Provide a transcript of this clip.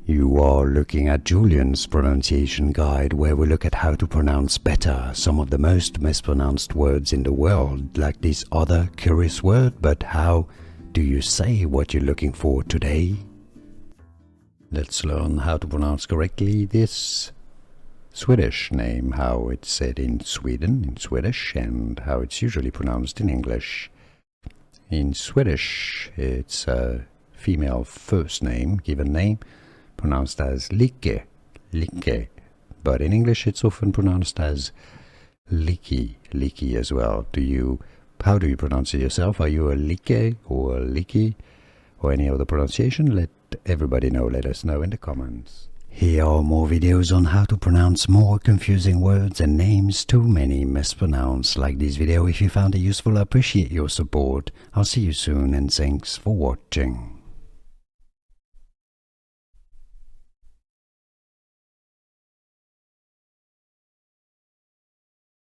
You are looking at Julian's pronunciation guide, where we look at how to pronounce better some of the most mispronounced words in the world, like this other curious word. But how do you say what you're looking for today? Let's learn how to pronounce correctly this Swedish name, how it's said in Sweden, in Swedish, and how it's usually pronounced in English. In Swedish, it's a female first name, given name, pronounced as Lykke, Lykke. But in English, it's often pronounced as Lykke, Lykke as well. How do you pronounce it yourself? Are you a Lykke or a Lykke or any other pronunciation? Let everybody know, let us know in the comments. Here are more videos on how to pronounce more confusing words and names too many mispronounced. Like this video if you found it useful. I appreciate your support. I'll see you soon and thanks for watching.